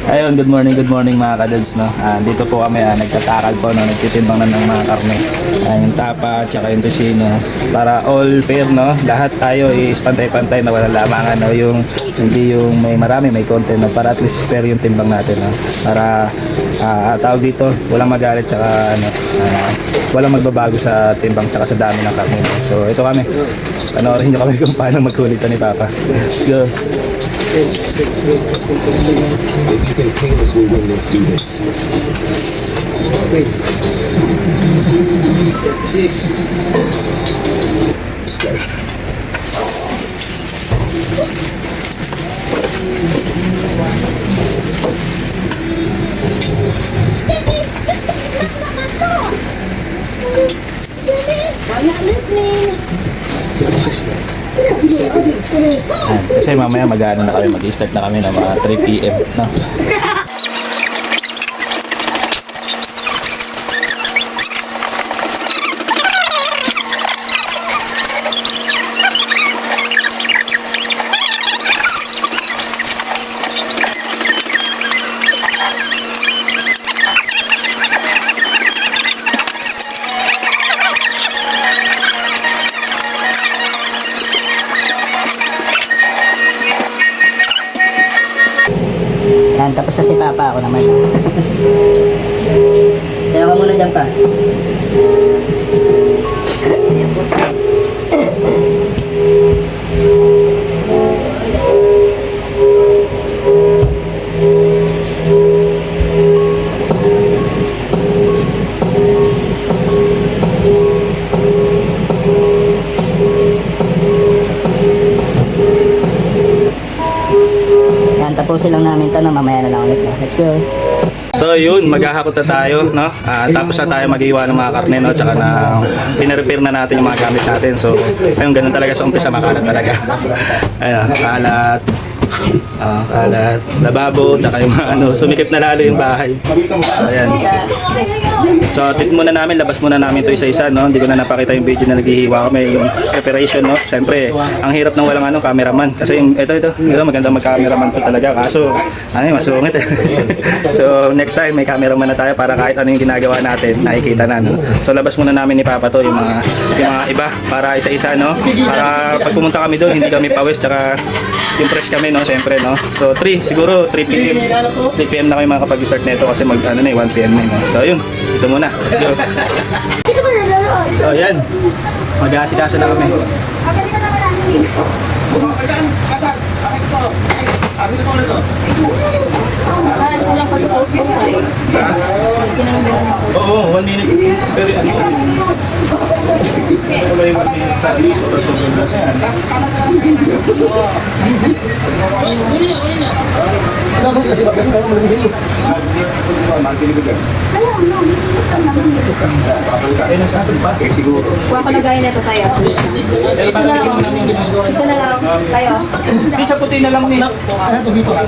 Ayun, good morning mga kadads, no. Dito po kami, nagtatakal po, no, nagtitimbang na ng mga karne. Yung tapa, tsaka yung tosino. Para all fair, no. Lahat tayo is pantay-pantay na wala lamangan, no. Yung hindi yung may marami, may konti, no. Para at least fair yung timbang natin, no. Para tawag dito, walang magalit, tsaka ano, walang magbabago sa timbang tsaka sa dami ng karne, no. So ito kami. Panoorin nyo kami kung paano magkulitan ni Papa. Let's go. If you can pay us, we win. Let's do this. Wait. 6. Start. Kasi mamaya mag-ano na kami, mag-start na kami ng mga 3 PM, no? Yan, tapos na si Papa, ako naman. Kaya ka muna dyan pa. Tapusin lang namin ito, no? Mamaya na lang ulit. No? Let's go! So yun, maghahakot na tayo, no? Tapos na tayo mag-iwa ng mga karne, no? Tsaka na pinarepair na natin yung mga gamit natin. So, ayun, ganun talaga sa umpisa, makalat talaga. Ayun, kalat. Kalat, lababo, tsaka yung mga ano, sumikip na lalo yung bahay. Ayan. So, tit muna namin, labas muna namin ito isa-isa, no? Hindi ko na napakita yung video na naghihiwa kami, yung preparation, no? Siyempre, ang hirap ng walang ano, cameraman. Kasi yung, ito, maganda mag-cameraman po talaga. Kaso, masungit eh. So, next time, may cameraman na tayo para kahit ano yung ginagawa natin, nakikita na, no? So, labas muna namin ni Papa to, yung mga iba, para isa-isa, no? Para pag pumunta kami doon, hindi kami pawis, tsaka yung fresh kami, no? Siyempre, no? So, siguro 3 PM. 3 PM na kayo makapag-start nito kasi 1 PM na, no? So, yun. Ito muna. Let's go. So, yan. Mag-aasikaso na kami. Oo, 1 minute. Pero ano? May 1 minute sa alis o sobrang na siya. Kuha ko na gaya nito tayo. Ito na lang. Ito na lang. Tayo. Hindi sa puti na lang ni. Ano to dito? Ito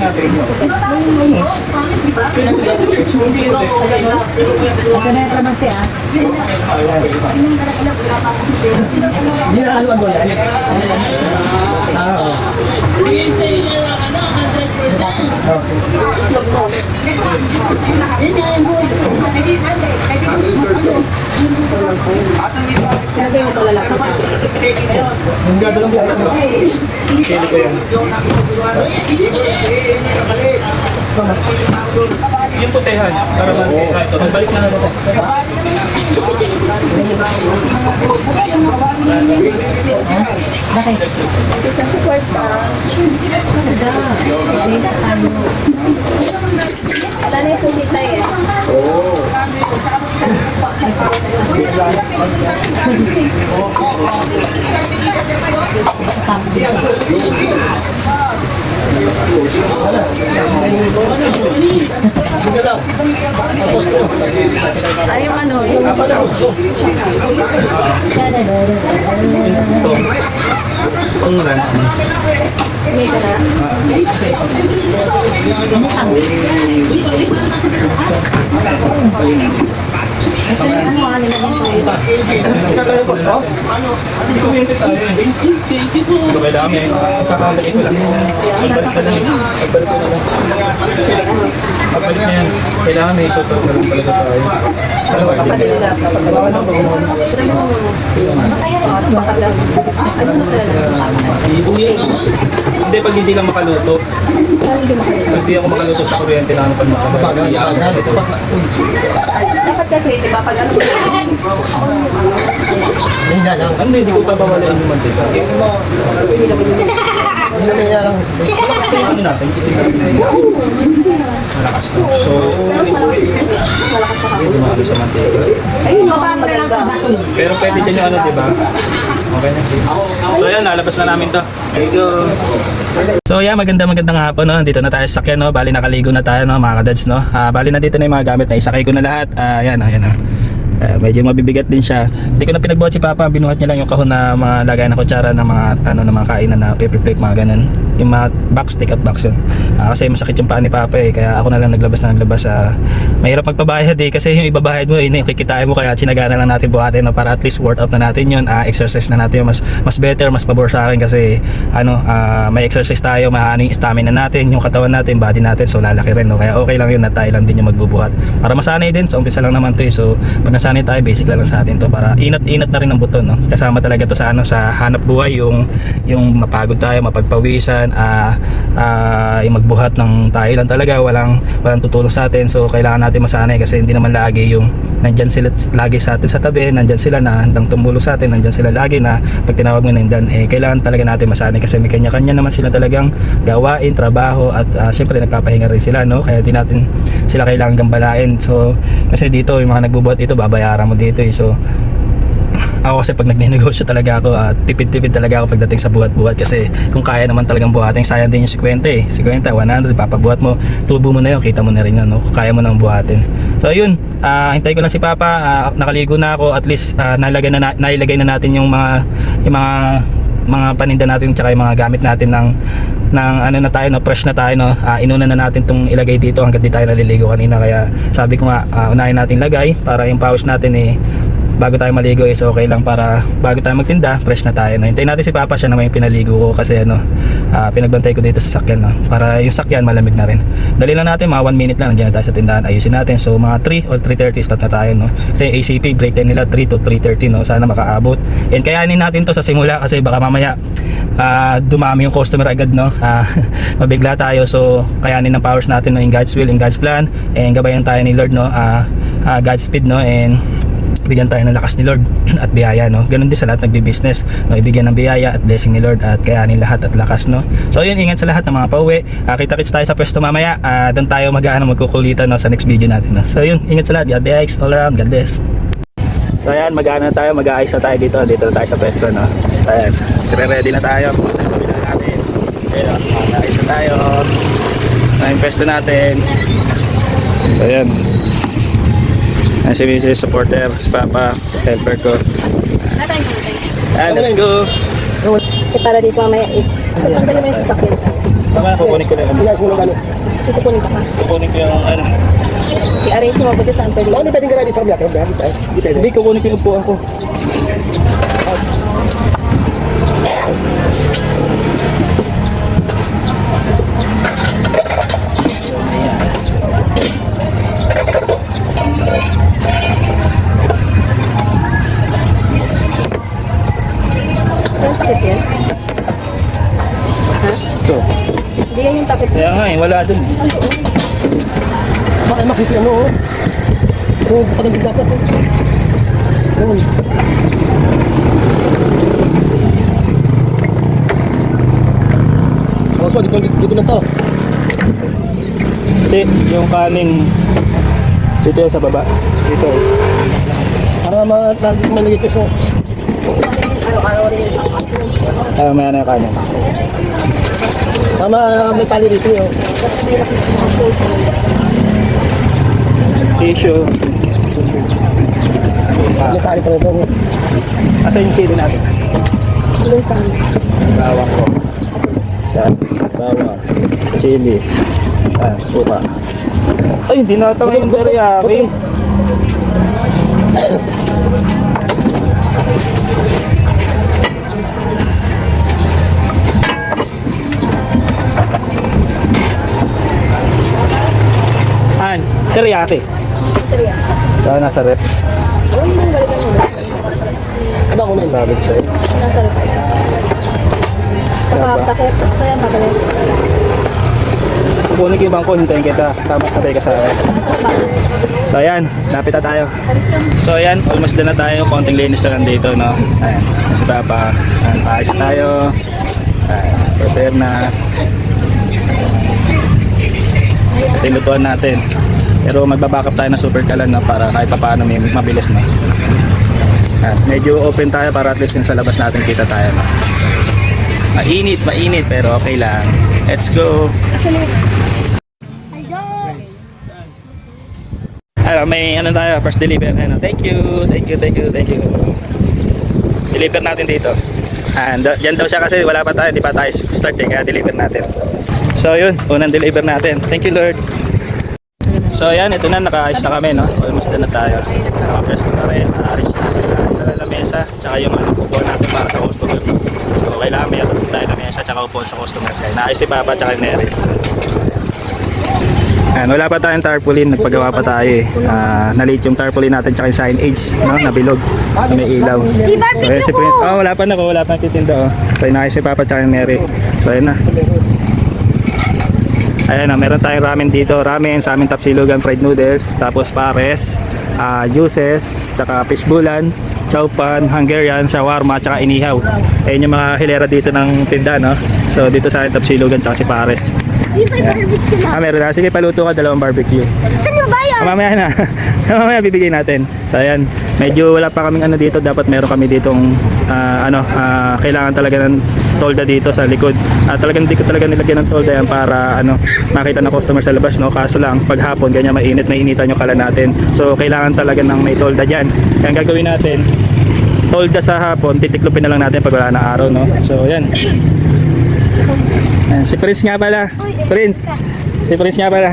na yung tramansi, ah. Hindi na haluan doon. Sinabi mo ito lalaki. Yung gado lang biya. Pili ko yan. Yung putehan. Para magbalik na naman. Bakit? Sa support pa. Wala na yung puti tayo eh. Ay, yung ano, yung Umulan. may ka na. Ito yung ano, ano na Kuminti tayo eh. Ito kailangan eh. Kakalagay ko lang. Magbalik ka lang eh. Magbalik ka lang. Kailangan may isot na lang talaga tayo. Ano ba? Kanila dapat. Sinabi mo muna. Tapos baka lang. Ano sa pala? Hindi, pag hindi ka makaluto. Parang hindi makalit. Pag hindi ako makaluto sa kuryente na ano pag makapagay. Dapat kasi, di ba, pag ano, Hindi na lang. Hindi ko papawalain yung mantika. Hindi na lang. Malakas pa yung ano natin, kitin natin. Malakas to. So, pero mas malakas sa kapit. dumalo sa mantika. Ayun, maganda. Pero pwede din yung ano, di ba? Okay na. So yan, nalabas na namin to. Let's go! So yeah, magandang hapon, no? Dito na tayo sa sakyan, no? Bali nakaligo na tayo, no, mga kadads, no? Bali na dito na yung mga gamit na isakay ko na lahat. Ayan, ayan, medyo mabibigat din siya. Hindi ko na pinagbuhat si Papa, binuhat niya lang yung kahon na mga lagay na kutsara ng mga ano ng mga kainan na paper plate, mga ganun. Yung mga box, take out box yun. Kasi masakit yung paa ni Papa eh, kaya ako na lang naglabas. Mahirap magpabayad eh, kasi yung ibabayad mo yun, kikitain mo, kaya sinagana lang natin buhatin, no, para at least worth out na natin yun. Exercise na natin yun, mas better, mas pabor sa akin kasi may exercise tayo, maano yung stamina natin, yung katawan natin, body natin, so lalaki rin, no? Kaya okay lang yun na tayo lang din yung magbubuhat para masanay din. So umpisa lang naman to eh, so pag nasanay tayo, basic lang sa atin to para inat-inat na rin ang buto, no? Kasama talaga to sa sa hanap buhay, yung mapagod tayo, mapagpawisan, yung magbuhat ng tayo lang talaga, walang tutulong sa atin. So kailangan natin masanay kasi hindi naman lagi yung nandyan sila lagi sa atin sa tabi, nandyan sila na handang tumulong sa atin, nandyan sila lagi na pag tinawag mo nandyan, kailangan talaga natin masanay kasi may kanya-kanya naman sila talagang gawain, trabaho, at syempre nagpapahinga rin sila, no? Kaya di natin sila kailangan gambalain. So kasi dito yung mga nagbubuhat dito, babayaran mo dito eh. So ako kasi pag nagnenegosyo talaga ako, tipid-tipid talaga ako pagdating sa buhat-buhat kasi kung kaya naman talagang buhatin, sayang din yung 50 eh. 50, 100, papabuhat mo, tubo mo na yun, kita mo na rin yun, no? Kung kaya mo nang buhatin. So ayun, hintay ko lang si Papa, nakaligo na ako, at least nailagay na natin yung mga paninda natin tsaka yung mga gamit natin ng ano na tayo, no, fresh na tayo, no. Inuna na natin tong ilagay dito hangga't di tayo naliligo kanina, kaya sabi ko nga unahin natin lagay para yung pawis natin bago tayo maligo is okay lang, para bago tayo magtinda fresh na tayo, no. Hintayin natin si Papa, siya naman yung pinaligo ko kasi pinagbantay ko dito sa sakyan, no, para yung sakyan malamig na rin. Dali lang natin, mga 1 minute lang nandiyan na tayo sa tindahan, ayusin natin. So mga 3 or 3:30 start na tayo, no, kasi ACP break time nila 3 to 3:30, no. Sana makaabot and kayanin natin to sa simula kasi baka mamaya dumami yung customer agad, no. Mabigla tayo, so kayanin ng powers natin, no, in God's will, in God's plan, and gabayan tayo ni Lord, no. Godspeed, no, and bigyan tayo ng lakas ni Lord at biyaya, no. Ganun din sa lahat nagbi-business, no, ibigyan ng biyaya at blessing ni Lord at kayanin lahat at lakas, no. So yun, ingat sa lahat ng mga pauwi. Kita-kits tayo sa pwesto mamaya. Doon tayo magkukulitan, no, sa next video natin, no. So yun, ingat sa lahat. God bless all around. God bless. So ayan, mag-aayos na tayo dito na tayo sa pwesto, no. So ayan, ready na tayo. Pumunta na pabila natin. Ayan, mag-aayos na tayo na yung pwesto natin. So ayan, si Mrs. supporter, si Papa, helper ko. Let's go. Para dito mamaya, tanggalin mo yung sasakyan. Tama, kukunin ko na yung Itukunin ka pa. kukunin ko yung I-arrange mo mabuti saan pwede. Hindi pwedeng gano'n sa mga hindi pwede. Hindi, kukunin ko yung upuan ko. Saan sakit yan? Ha? Ito. Hindi yan yung takip. Kaya nga wala dun. Baka makikita mo, oh. Kung patagod dapat, oh. Yun. So, dito na to. Hindi, yung kanin dito yan sa baba. Dito. Para malagay ko sa... Maya na yung kanin. Tama, may tali dito, oh. Tissue. May tali pa rin, oh. Asa yung chili natin? Doon saan? Bawang ko. Yan. Bawang. Chili. Suka. Ay, hindi natang yung teriyaki. Teriyaki. Saan nasa rep? Oh, yun ang balikan mo. Ano ako na yun? Sabi sa'yo. Nasa rep. Saka takip. Kaya matagal. Kukunin ko yung bangko, hintayin kita. Tapos sabay ka sa akin. So ayan, lapit na tayo. So ayan, almost na tayo. Konting linis na lang dito, no? Ayan, kasi Papa. Ayan, paayos na tayo. Ayan, prepare na. Ito yung lutuan natin. Pero magbabackup tayo ng super kalan, no? Para kahit pa paano may mabilis, no? Ayan, medyo open tayo para at least yung sa labas natin kita tayo, no? Mainit, pero okay lang. Let's go! May ano tayo, first deliver. Ano, thank you. Deliver natin dito. And yan daw siya kasi wala pa tayo, hindi pa tayo start kaya deliver natin. So yun, unang deliver natin. Thank you Lord. So yan, ito na, naka-ayos na kami, no? Almost na tayo. Naka-press na rin, naka-arrange na sa lamesa, tsaka yung ano, upuan natin para sa customer. So kailangan may atapos tayo lamesa, tsaka upuan sa customer. Kaya naayos ni Papa, tsaka ni Neri. Ayan, wala pa tayong tarpaulin, nagpagawa pa tayo eh. Nalit yung tarpaulin natin tsaka yung signage, no? Nabilog, na may ilaw. So ayan si Prince, wala pa nagtitinda oh. So inaayos si Papa tsaka yung Mary. So ayan na. Ayan na, meron tayong ramen dito, ramen sa aming Tapsilugan fried noodles, tapos pares, juices, tsaka fishbulan, chowpan, Hungarian, shawarma, tsaka inihaw. Ayan yung mga hilera dito ng tinda, no? So dito sa aming Tapsilugan tsaka si pares. Meron na. Sige, paluto ka, 2 barbecue. Gusto niyo ba yan? Mamaya na. Mamaya bibigay natin. So ayan, medyo wala pa kaming ano dito. Dapat meron kami ditong kailangan talaga ng tolda dito sa likod. Talagang hindi ko talaga nilagyan ng tolda yan para makita ng customer sa labas, no? Kaso lang, pag hapon, ganyan mainit, nainitan yung kalan natin. So kailangan talaga ng may tolda dyan. Kaya ang gagawin natin, tolda sa hapon, titiklopin na lang natin pag wala na araw, no? So ayan. Ayan, si Prince nga pala. Prince. Si Prince nga pala.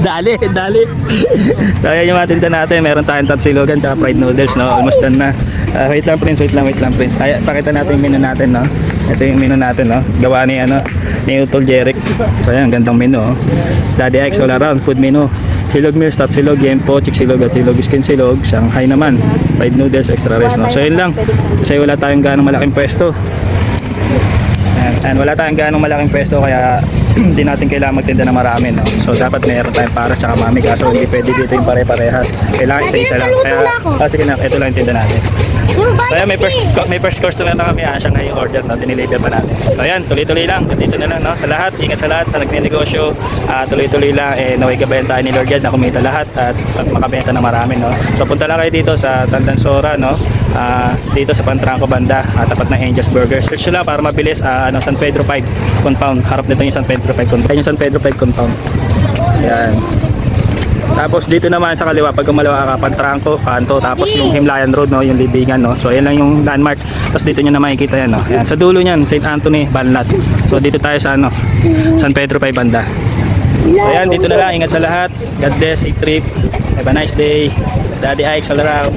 Dali. So ayan yung matinda natin. Meron tayong Tapsilugan tsaka fried noodles, no? Almost done na. Wait lang Prince. Ay, pakita natin yung menu natin, no? Ito yung menu natin, no? Gawa ni Utol Jeric. So ayan, gandang menu, oh. Daddy X all around food menu. Silog meals, Tapsilog, Yempo, Chiksilog at Silog Skin Silog. Shanghai naman, fried noodles, extra rice, no? So yun lang. Kasi wala tayong ganong malaking pwesto. And wala tayong ganong malaking pwesto kaya hindi natin kailangan magtinda ng marami, no? So dapat meron tayong para tsaka mami, kaso hindi pwede dito yung pare-parehas. Kailangan isa-isa lang. Kaya sige na, ito lang yung tinda natin. Kaya may first customer na kami, siya nga yung order, no? Diniliver pa natin. So ayan, tuloy-tuloy lang. Dito na lang, no? Sa lahat, ingat sa lahat, sa nagnegosyo, tuloy-tuloy lang. Naway gabayan tayo ni Lord yan na kumita lahat at makabenta ng marami, no? So punta lang kayo dito sa Tandansora, no? Dito sa Pantranco banda, tapat ng Angel's Burger. Search lang para mabilis, San Pedro 5 compound. Harap nito yung San Pedro 5 compound. Yung San Pedro 5 compound. Ayan. Tapos dito naman sa kaliwa, pag kumalawa ka, Pantranco, kanto, tapos yung Himlayan Road, no, yung Libingan, no. So ayan lang yung landmark. Tapos dito niyo na makikita yan, no. Ayan, sa dulo niyan, St. Anthony, Banlat. So dito tayo sa San Pedro 5 banda. So ayan, dito na lang, ingat sa lahat. God bless, safe trip. Have a nice day. Daddy Ike all around.